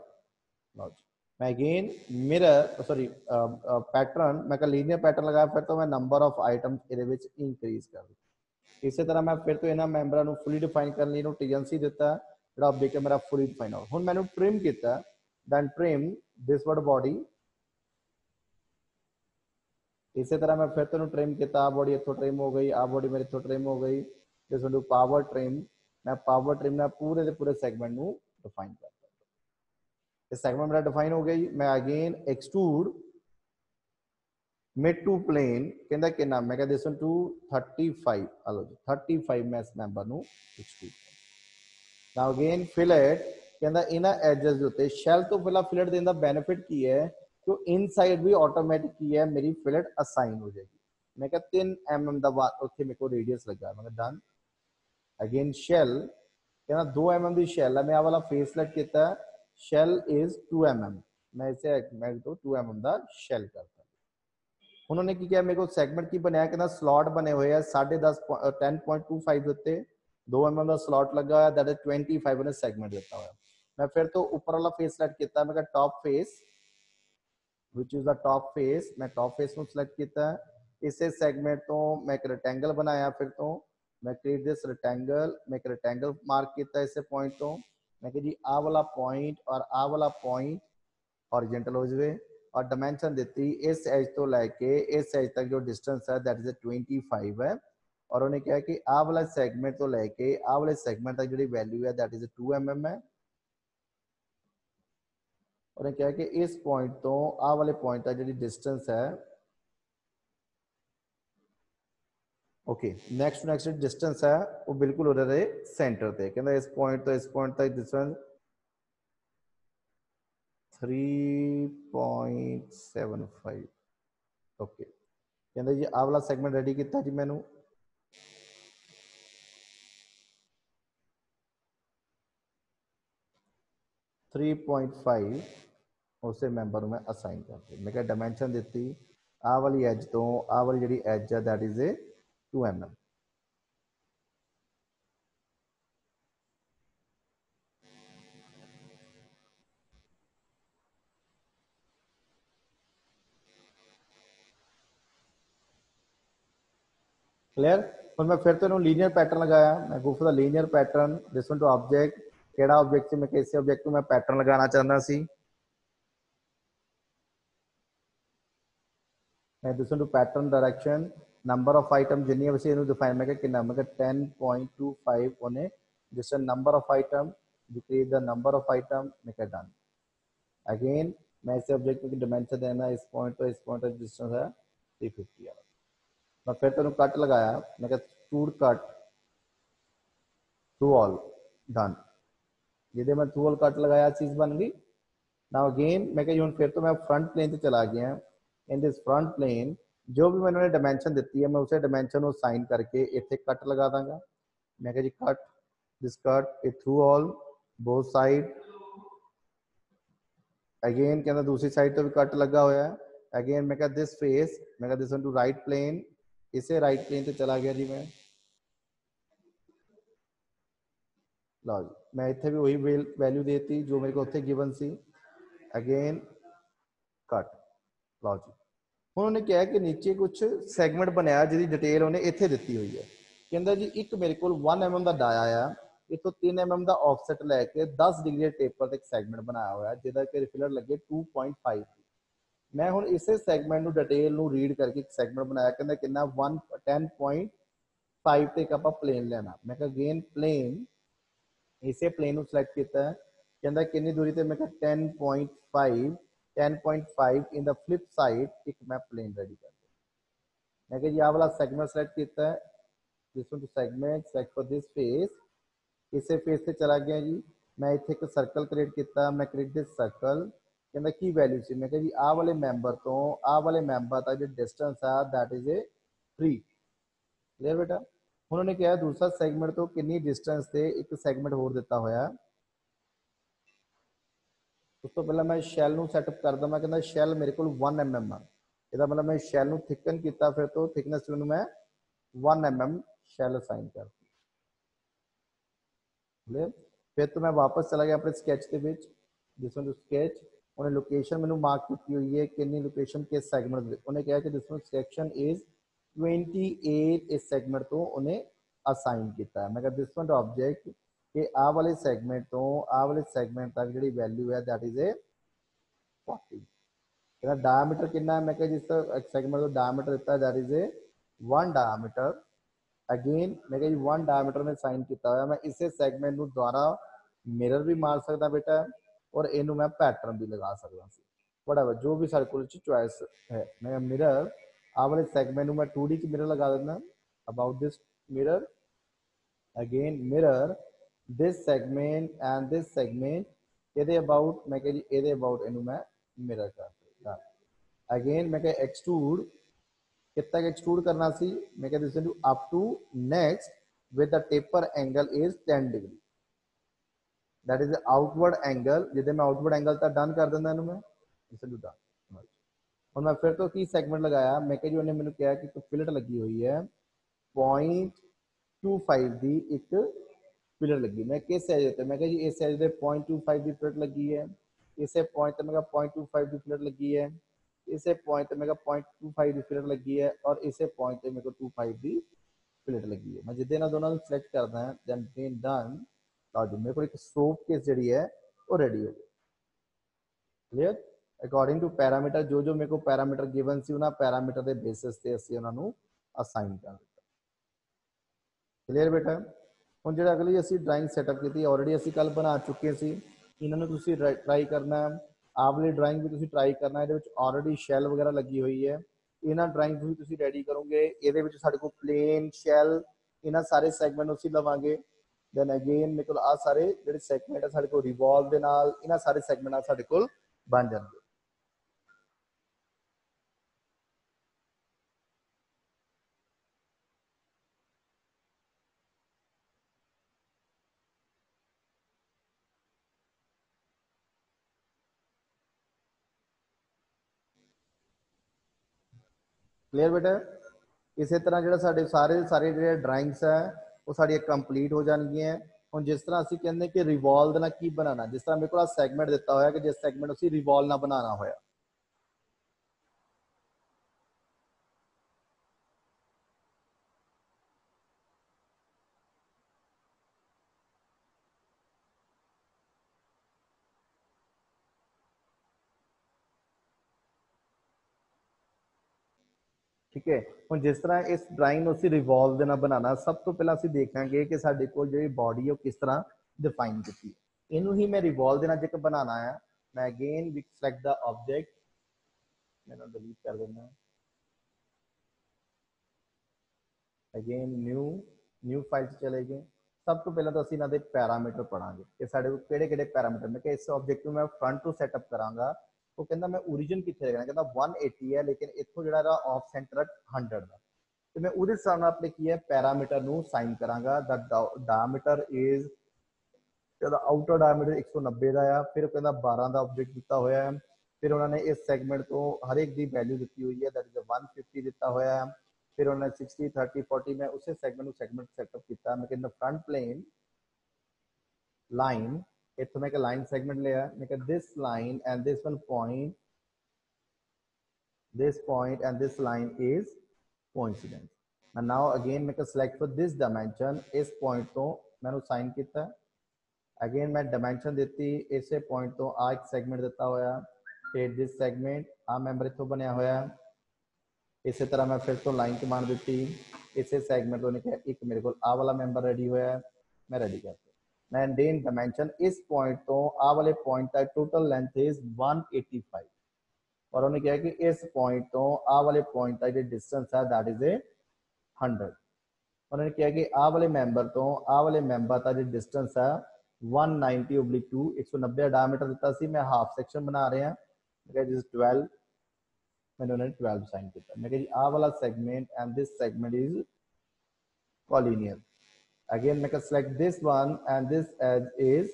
मैं अगेन मिरर सॉरी पैटर्न मैं लीनियर पैटर्न लगाया, फिर तो मैं नंबर ऑफ आइटम्स ये इंक्रीज कर दी। इस तरह मैं फिर तो इन्होंने मैंबर फुली डिफाइन कर ली, TNC दिता, जो ऑब्जेक्ट है मेरा फुली डिफाइन हो। हुण मैंने ट्रिम किया, then trim this word body, इस तरह मैं फिर तो ट्रिम किया, आ बॉडी इतों ट्रिम हो गई, आ बॉडी मेरी इतों ट्रिम हो गई, दिस वन पावर ट्रिम, मैं पावर ट्रिम ने पूरे के पूरे सैगमेंट को डिफाइन करता। इस सैगमेंट मेरा डिफाइन हो गई। मैं again extrude mid to plane कहता कि मैं कहते दिस वन टू 35, हेलो जी 35 मैं इस मैंबर को एक्सट्रूड। नाउ अगेन फिलेट कहता इन्हां एजेस के उत्ते शैल तो पहला फिलेट देने का बेनिफिट की है कि इनसाइड भी ऑटोमैटिक की है मेरी फिलेट असाइन हो जाएगी। मैं क्या 3 mm का उत्थे मेरे को रेडियस लगा, मैं डन। अगेन शैल कहना 2 mm की शैल है, मैं वाला फेस सेलेक्ट किया, शैल इज 2 mm, मैं इसे मैं तो 2 mm का शैल करता। उन्होंने की किया, मेरे को सैगमेंट की बनाया, कहना स्लॉट बने हुए हैं 10.25 उत्ते 2 mm का स्लॉट लगा हुआ, दैट इज 25 ने सैगमेंट दिता हुआ। मैं फिर तो ऊपर वाला फेस सेलेक्ट किया, मैं top face which is the top face, मैं टॉप फेस को सिलेक्ट किया। इसे सैगमेंट तो मैं एक रेक्टेंगल बनाया, फिर तो मैं क्रिएट दिस रेक्टेंगल, मैं एक रेक्टेंगल मार्क किया इसे पॉइंट तो मैं कि जी आ वाला पॉइंट और आ वाला पॉइंट हॉरिजॉन्टल हो जाए, और डायमेंशन देती इस एज तो लैके इस एज तक जो डिस्टेंस है दैट इज 25 है, और उन्हें कहा कि आ वाला सैगमेंट तो लैके आ वाले सैगमेंट तक जो वैल्यू है दैट इज 2 mm है, और क्या कि इस पॉइंट तो आ वाले पॉइंट तक जी डिस्टेंस है ओके नेक्स्ट डिस्टेंस है वो बिल्कुल उधर रहे सेंटर पे, कहना इस पॉइंट तो इस पॉइंट तक डिस्टेंस 3.75 ओके कहते जी आ वाला सैगमेंट रेडी किया जी मैनू 3.5 उस मैंबर मैं असाइन करती मैं क्या डायमेंशन दी आ वाली एज तो आ वाली जी एज है that is A 2 mm clear और मैं फिर तो लीनियर पैटर्न लगाया मैं गो for the linear pattern this one to object केड़ा ऑब्जेक्ट से मैं किस ऑब्जेक्ट में पैटर्न लगाना चाहता सी मैं this one to pattern direction number of item जिन्नी वैसे इनू डिफाइन मैं कितना मैं 10.25 ओने जिस number of item you create the number of item मैं डन अगेन मैं इस ऑब्जेक्ट की डायमेंशन देना इस पॉइंट तो इस पॉइंट का डिस्टेंस है 350 मैं फिर तेन कट लगाया मैं टूड कट थ्रू ऑल डन जिदे मैं थ्रू ऑल कट लगाया चीज बन गई नाउ अगेन मैं हूँ फिर तो मैं फ्रंट प्लेन से चला गया इन दिस फ्रंट प्लेन जो भी मैंने डायमेंशन दी है मैं उसे डायमेंशन को साइन करके इतने कट लगा दाँगा मैं जी cut this cut it through all both side again कहना दूसरी साइड तो भी कट लगा हुआ है अगेन मैं दिस फेस मैं this one to right plane इसे राइट प्लेन से चला गया जी मैं लो जी मैं इतने भी वही वैल्यू देती जो मेरे को उत्थे गिवन सी अगेन कट लो जी उन्होंने कहा कि नीचे कुछ सैगमेंट बनाया जिसकी डिटेल उन्हें इतने दी हुई है कहता जी एक मेरे को 1 mm का डाया आ इतों 3 mm का ऑफसैट लैके 10 डिग्री टेपर एक सैगमेंट बनाया हुआ है जिसका कि रिफिलर लगे 2.5 मैं हूँ इस सैगमेंट डिटेल रीड करके एक सैगमेंट बनाया कहता कि 10.5 तक आप प्लेन लेना मैं अगेन प्लेन इसे प्लेन सिलेक्ट किया कहता कितनी दूरी ते मैं 10.5 इन द फ्लिप साइड एक मैं प्लेन रेडी कर मैं जी आ वाला सैगमेंट सिलेक्ट किया this one to segment select for this face इसे फेस से चला गया जी मैं इतने एक सर्कल क्रिएट किया मैं क्रिएट दिस सर्कल कहता की वैल्यू सी मैं जी आ वाले मैंबर तो आ वाले मैंबर का जो डिस्टेंस है दैट इज ए 3 क्लियर बेटा उन्होंने कहा दूसरा सैगमेंट तो कितनी डिस्टेंस से एक सैगमेंट होर दिता होया उस तो पहले मैं शैल को सैटअप करदा मैं कहता शैल मेरे को 1 mm है ਇਹਦਾ मतलब मैं शैल को थिकन किया फिर तो थिकनेस मैं 1 mm शैल असाइन कर क्लियर फिर तो मैं वापस चला गया अपने स्कैच के विच जिस वन स्कैच उन्हें लोकेशन मैंने मार्क की हुई है कितनी लोकेशन किस सैगमेंट उन्हें कहा कि दिस वन सेक्शन इज 28 इस सैगमेंट तो उन्हें असाइन किया मैं दिस वन ऑब्जेक्ट कि आ वाले सैगमेंट तो आ वाले सैगमेंट तक जी वैल्यू है दैट इज ए 40 डायमीटर कितना है मैं जिस सैगमेंट तो डायमीटर दिता है that is A 1 diameter again मैं जी 1 डायमीटर में साइन किया हुआ मैं इसे सैगमेंट द्वारा मिरर भी मार सकता बेटा और इनू मैं पैटर्न भी लगा सकता वट जो भी सारे को चॉइस है मैं मिरर आ वाले सैगमेंट मैं 2D च मिरर लगा देना about this mirror again mirror this segment and this segment ये अबाउट मैं जी ये अबाउट इनू मैं मिरर कर सकता अगेन मैं एक्सट्रूड कितना एक्सट्रूड करना सी मैं this to up to next with the taper angle is 10 degree that is outward angle जिदे मैं आउटवर्ड एंगल तक डन कर दिंदा मैं इस टू डन और मैं फिर तो की सैगमेंट लगाया मैं जी उन्हें मैंने कहा कि फिलट लगी हुई है 0.25 की एक फिलट लगी मैं किस साइज होते मैं जी इस साइज 0.25 की फिलट लगी है इसे पॉइंट मैं 0.25 की फिलट लगी है इसे पॉइंट मैं 0.25 की फिलट लगी है और इसे पॉइंट मेरे को 25 की फिलट लगी है मैं जिदे ना दोनों सिलेक्ट करदा है देन बीन डन तो जो मेरे को एक सोप केस जी है वो रेडी हो गई क्लियर अकॉर्डिंग टू पैरामीटर जो जो मेरे को पैरामीटर गिवन सी उन्होंने पैरामीटर के बेसिस से असं उन्होंने असाइन कर दिता क्लीयर बेटा हम जो अगली असी ड्राइंग सैटअप की ऑलरेडी असी कल बना चुके सी इन्होंने ट्राई करना है आप वाली ड्राइंग भी ट्राई करना ये ऑलरेडी शैल वगैरह लगी हुई है इन्होंने ड्राइंग भी रेडी करोगे ये को प्लेन शैल इन्होंने सारे सैगमेंट उसी लवेंगे दैन अगेन मेरे को आ सारे जो सैगमेंट है को रिवॉल्व के नाल इन्होंने सारे सैगमेंट साढ़े को बन जाएंगे। क्लीयर बेटा? इसी तरह जो सारे सारे जो ड्राइंग्स है वो साड़ियाँ कंप्लीट हो जाएगियाँ। हम जिस तरह असं कहते कि रिवॉल्व के नाल की बनाना, जिस तरह मेरे को सैगमेंट दिता होया कि जिस सैगमेंट असीं रिवॉल्व ना बनाना होया, ठीक है। हम जिस तरह इस ड्राइंग असीं रिवॉल्व के नाल बनाना, सब तो पहला असीं देखांगे कि साडे कोल जिहड़ी बॉडी है वो किस तरह डिफाइन की। इनू ही मैं रिवॉल्व के नाल जिक बनाना है। मैं again we select the object, मैं डिलीट कर देना। अगेन न्यू न्यू फाइल चले गए। सब तो पहले तो असं इन्हों पैरामीटर पढ़ांगे कि साढ़े कि पैरामीटर। मैं इस ऑब्जेक्ट में मैं फ्रंट टू सैटअप कराँगा। वो कहता मैं ओरीजिन कितने रखना, कहता 180 है, लेकिन इतों जो ऑफ सेंटर 100 का। तो मैं उस हिसाब से अपने की है पैरामीटर को साइन कराँगा। द डायमीटर इज कहता आउटर डायमीटर 190 का आ। फिर कहता 12 का ऑब्जेक्ट दिता होया है। फिर उन्होंने इस सैगमेंट को हर एक की वैल्यू दी हुई है, दैट इज 150 दिता होया है। फिर उन्होंने 60 30 40 मैं उस सैगमेंट सैटअप किया। मैं कहना फ्रंट प्लेन लाइन, इतों मैं लाइन सैगमेंट लिया। मैं कह this line and this one point, this point and this line is coincidence. And now again मैं select for this dimension, इस point तो मैंने साइन किया। अगेन मैं डायमेंशन दी, इस पॉइंट तो आ एक सैगमेंट दिता होया। फिर दिस सैगमेंट आ मैंबर इतों बनया होया। इस तरह मैं फिर तो लाइन कमांड दी, इस सैगमेंट तो नहीं एक मेरे को आ वाला मैंबर रेडी होया, मैं रेडी कर मैं देन डायमेंशन इस पॉइंट तो आ वाले पॉइंट तक टोटल लेंथ इज 185। और उन्होंने कहा कि इस पॉइंट तो आ वाले पॉइंट तक जो डिस्टेंस है दैट इज ए 100। उन्होंने कहा कि आ वाले मैंबर तो आ वाले मैंबर तक जो डिस्टेंस है 190/2, 190 डायमीटर दिता सी। मैं हाफ सैक्शन बना रहा। मैं जिस 12 मैंने उन्होंने 12 साइन किया। मैं जी आ वाला segment and this segment is collinear. Again मैं select this one and this edge is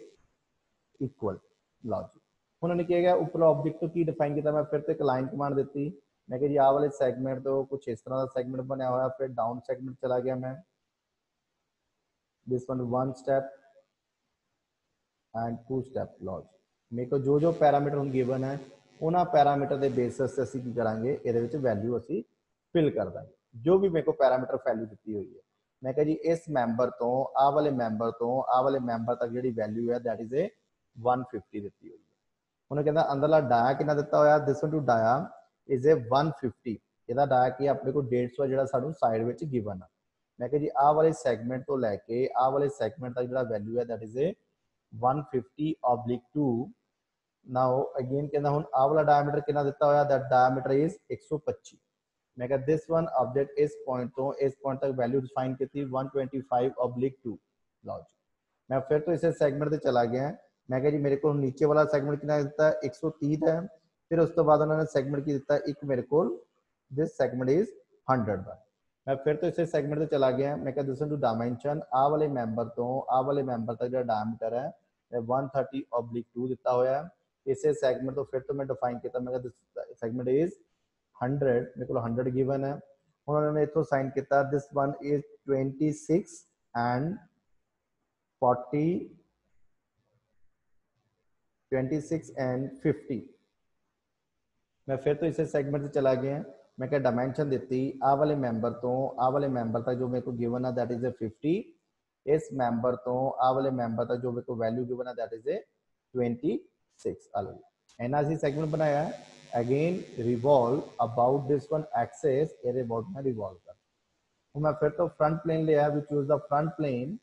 equal logic. उन्होंने किया गया ऊपर ऑब्जेक्ट तो की डिफाइन किया। मैं फिर तो एक लाइन कमांड दी। मैं जी आ वाले सैगमेंट तो कुछ इस तरह का सैगमेंट बनया हुआ। फिर डाउन सैगमेंट चला गया। मैं this one step and 2 step लॉज। मेरे को जो जो पैरामीटर हम गिवन है उन्होंने पैरामीटर के बेसिस से असीं की करांगे, ये वैल्यू असीं फिल कर देंगे जो भी मेरे को पैरामीटर वैल्यू दी हुई है। मैं कहा जी इस मैंबर तो आ वाले मैंबर तो आ वाले मैंबर तक जी वैल्यू है दैट इज ए 150 दी हुई है। उन्होंने कहता अंदरला डाया कि दिता होया, this one to dia is a 150। यदा डाया कि अपने को 150 जो सानू साइड में गिवन है। मैं कहा जी आ वाले सैगमेंट तो लैके आ वाले सैगमेंट तक जो वैल्यू है that is A 150/2। Now again कहना हुन आ वाला डायमीटर कितना दिता होया, दैट डायमीटर इज 125। मैं कहा दिस वन ऑब्जेक्ट इस पॉइंट तो इस पॉइंट तक वैल्यू डिफाइन की थी 125/2 लॉज। मैं फिर तो इसे सैगमेंट से चला गया। मैं कहा जी मेरे को नीचे वाला सैगमेंट कितना दिता है 130 है। फिर उस तो बाद उन्होंने सैगमेंट की दिता एक मेरे को दिस सैगमेंट इज 100 का। मैं फिर तो इसे सैगमेंट से चला गया। मैं कहा दिस टू डायमेंशन आ वाले मैंबर तो आ वाले मैंबर तक जो डायमीटर है 130/2 दिता होया। इसे सैगमेंट तो फिर तो मैं डिफाइन किया। मैं कहा दिस सैगमेंट इज 100, मेरे को 100 गिवन है। उन्होंने इतों साइन किया this one is 26 and 40, 26 and 50। मैं फिर तो इसे सेगमेंट से चला गया। मैं क्या डायमेंशन दी आ वाले मैंबर तो आ वाले मैंबर तक जो मेरे को गिवन है दैट इज ए 50। इस मैंबर तो आ वाले मैंबर तक जो मेरे को वैल्यू गिवन है दैट इज ए 26 अलग एना सी सेगमेंट बनाया। Again revolve about this one axis array about में रिवॉल्व कर। मैं फिर तो फ्रंट प्लेन लिया, we choose the front plane.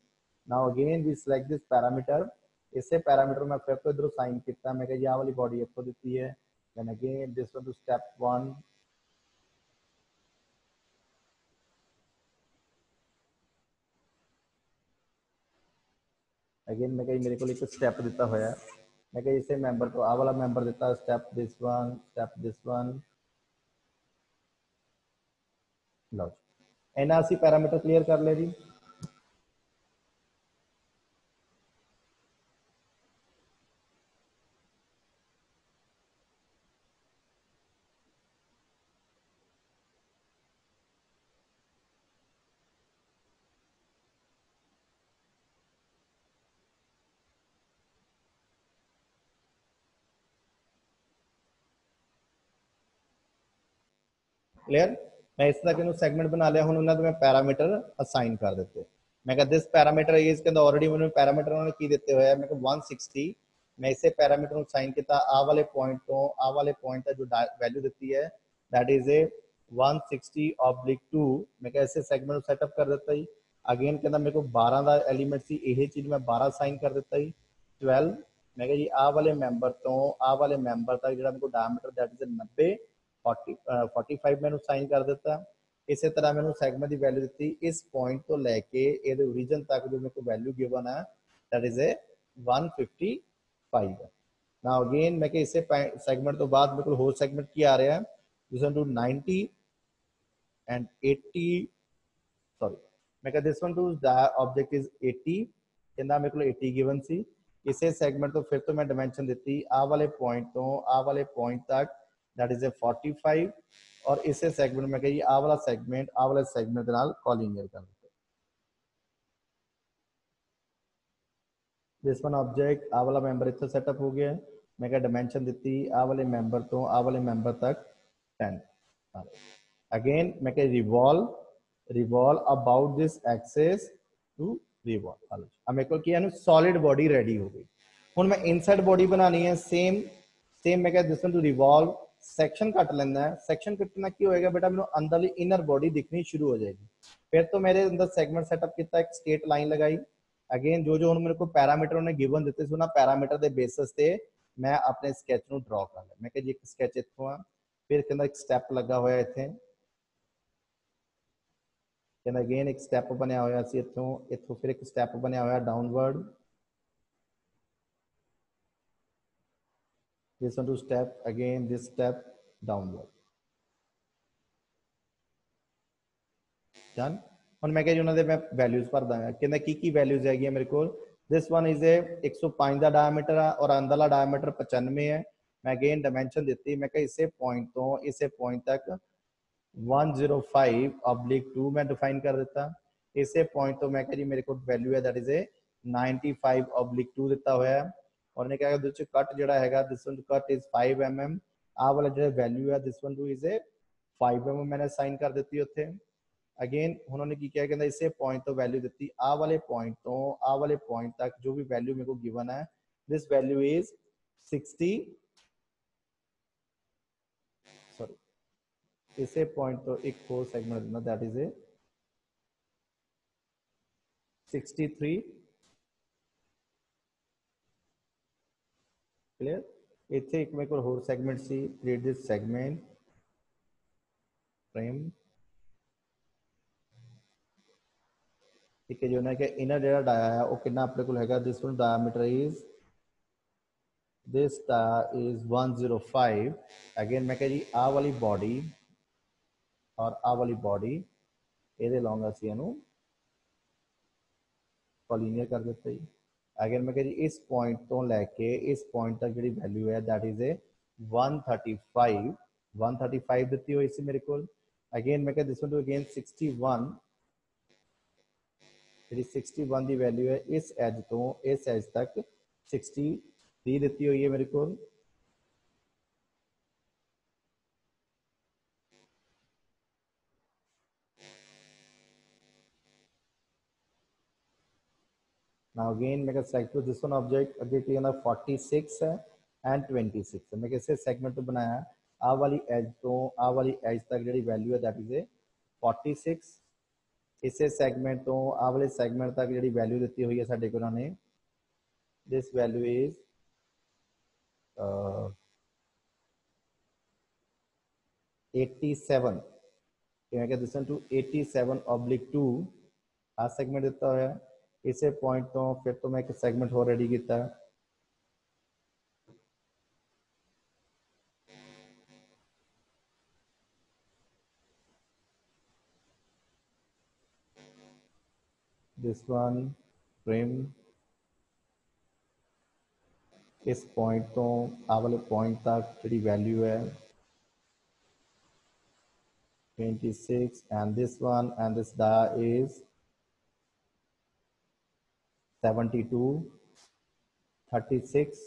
Now again we select this parameter. इसे पैरामीटर मैं फिर तो इधर साइन किया। मैं कहा वाली बॉडी इतों दी है। then again this one to step 1। Again मैं कही मेरे को एक स्टेप दिता होया। मैं कहा इसे मैंबर तो आ वाला मैंबर देता, step this one. Low NRC parameter clear कर ले जी। क्लियर। मैं इस तरह के सेगमेंट बना लिया, उन्होंने तो मैं पैरामीटर असाइन कर देते। मैं कहा दिस पैरामीटर इसके अंदर ऑलरेडी मैंने पैरामीटर उन्होंने की देते हुए मैं 160 मैं इसे पैरामीटर असाइन किया आ वाले पॉइंट तो आ वाले पॉइंट का जो वैल्यू देती है दैट इज ए 160/2। मैं कैसे सेगमेंट सेटअप कर देता ही अगेन के अंदर मेरे को 12 का एलिमेंट सी यही चीज मैं 12 साइन कर देता ही 12। मैं कहा जी आ वाले मैंबर तो आ वाले मैंबर तक जो मेरे को डायमीटर दैट इज 90 45 मैंने साइन कर दिता। इसी तरह मैंने सेगमेंट की वैल्यू दी इस पॉइंट तो लैके ये ओरिजिन तक जो मेरे को वैल्यू गिवन है दैट इज ए 155 है। नाउ अगेन मैं कि इसे सेगमेंट तो बाद मेरे को होल सेगमेंट की आ रहा है दिस टू 90 एंड 80 सॉरी मैं कहा this one to the object is 80 कहना मेरे को 80 गिवन सी। इसे सेगमेंट तो फिर तो मैं डायमेंशन दी आ वाले पॉइंट तो आ वाले पॉइंट तक दैट इज ए 45 और इसे सेगमेंट में कही आ वाला सेगमेंट के नाल कॉलिनियर कर देते। दिस वन ऑब्जेक्ट आ वाला मैंबर इतना सेटअप हो गया। मैं क्या डायमेंशन दी आ वाले मैंबर तो आ वाले मैंबर तक 10। अगेन मैं क्या revolve about this axis to revolve. अब मेरे को क्या सॉलिड बॉडी रेडी हो गई। हूँ मैं इनसाइड बॉडी बनानी है सेम सेम मैं क्या this one to revolve section cut लेना है। सैक्शन कटना की होएगा बेटा मैं अंदर इनर बॉडी दिखनी शुरू हो जाएगी। फिर तो मेरे अंदर सेगमेंट सेटअप किया एक स्ट्रेट लाइन लगाई। अगेन जो जो मेरे को पैरामीटर उन्हें गिवन दिते सी उन्होंने पैरामीटर के बेसिस से मैं अपने स्कैच को ड्रॉ कर लिया। मैं जी एक स्कैच इतों आ फिर कहना एक स्टैप लगा हुआ इतने कहना अगेन एक स्टैप बनया हुआ सी इतों इतों फिर एक स्टैप बनया हुआ downward this one to step again this step downward done। ਹੁਣ ਮੈਂ ਕਿਹਾ ਜੀ ਉਹਨਾਂ ਦੇ ਮੈਂ ਵੈਲਿਊਜ਼ ਭਰਦਾ ਹਾਂ ਕਹਿੰਦਾ ਕੀ ਵੈਲਿਊਜ਼ ਹੈਗੀਆਂ ਮੇਰੇ ਕੋਲ this one is a 105 the diameter ਆ ਔਰ ਅੰਦਰਲਾ ਡਾਇਆਮੀਟਰ 95 ਹੈ। मैं अगेन डायमेंशन दी मैं इसे पॉइंट तो इसे पॉइंट तक 105/2 मैं डिफाइन कर देता। इसे पॉइंट तो मैं जी मेरे को वैल्यू है दैट इज ए 95/2 दिता हुआ है और ने क्या कट जो है this one cut is 5 mm आ वाला जो वैल्यू है this one two is a 5 mm मैंने साइन कर दी उत्थे। अगेन उन्होंने की किया कहना इसे पॉइंट तो वैल्यू दी आ वाले पॉइंट तो आ वाले पॉइंट तक जो भी वैल्यू मेरे को गिवन है दिस वैल्यू इज 60 सॉरी इसे पॉइंट तो एक फोर सेगमेंट देना दैट इज ए 63 क्लियर। इतने एक मेरे को होर सेगमेंट सी क्रिएट दिस सेगमेंट फ्रेम ठीक है जो ना कि इनर जो डाया है वो कितना अपने को हैगा this one diameter is this is 105। Again मैं कह जी आ वाली बॉडी और आ वाली बॉडी ये लॉन्ग असी कॉलीनियर कर देते ही। अगेन मैं कह जी इस पॉइंट तो लैके इस पॉइंट तक जी वैल्यू है दैट इज ए 135 दी हुई सी मेरे को। अगेन मैं कह दिस वन टू अगेन 61 जी 61 की वैल्यू है इस एज तो इस एज तक 63 दी हुई है मेरे को। Now again मैं select to this one object अगे की ना 46 है and 26 है। मैं कैसे सेगमेंट तो बनाया आ वाली एज तो आ वाली एज तक जी वैल्यू है दैट इज ए 46। इसे सेगमेंट तो आ वाले सेगमेंट तक जी वैल्यू दी हुई है साडे को उन्होंने दिस वैल्यू इज 87 मैं दिस वन टू 87/2 आ सेगमेंट दिता हुआ इसे पॉइंट तो फिर तो मैं एक सेगमेंट हो रेडी किया दिस वन ट्रिम इस पॉइंट तो आ वाले पॉइंट तक जी वैल्यू है 26 and this one and this dia is 72 36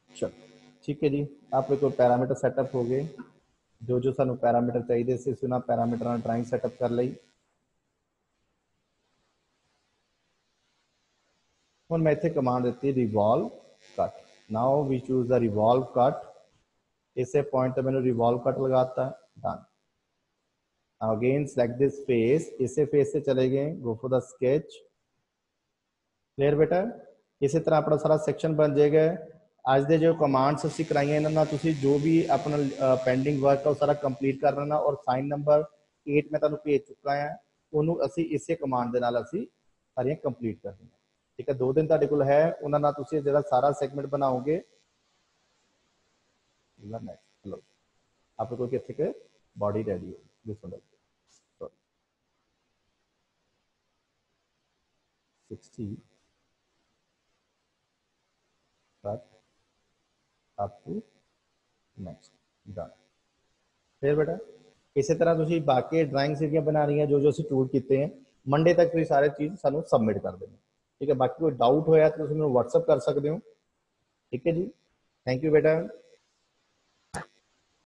चलो ठीक है जी अपने को पैरामीटर सैटअप हो गए जो सानू पैरामीटर चाहिए सी उन्होंने पैरामीटर ड्राइंग सैटअप कर ली हुण मैं इत्थे कमांड दी revolve cut now we choose the revolve cut इसे पॉइंट तो मैंने रिवॉल्व कट लगाता done again select this face इसे फेस से चले गए go for the sketch clear बेटा इसी तरह अपना सारा सैक्शन बन जाएगा आज दे जो कमांड्स असीं कराइए इन्हां नाल तुसीं जो भी अपना पेंडिंग वर्क है वो सारा कंप्लीट कर लेना और साइन नंबर 8 मैं तुहानूं भेज चुका है उन्होंने असीं इसे कमांड दे नाल असीं सारियां कंप्लीट कर देंगे ठीक है 2 दिन तुहाडे कोल है उन्हां नाल तुसीं जिहड़ा सारा सैगमेंट बनाओगे नेक्स्ट लो अपने कोल कित्थे के बॉडी रेडी हो this one 60 but up to next done फिर बेटा इसी तरह तुसीं बाकी ड्राइंग सीरीज बना रही हैं जो असीं टूल किए हैं मंडे तक तुसीं सारे चीज़ सानू सबमिट कर देनी ठीक है बाकी कोई डाउट होया तो तुसीं मैनूं WhatsApp कर सकते हो ठीक है जी थैंक यू बेटा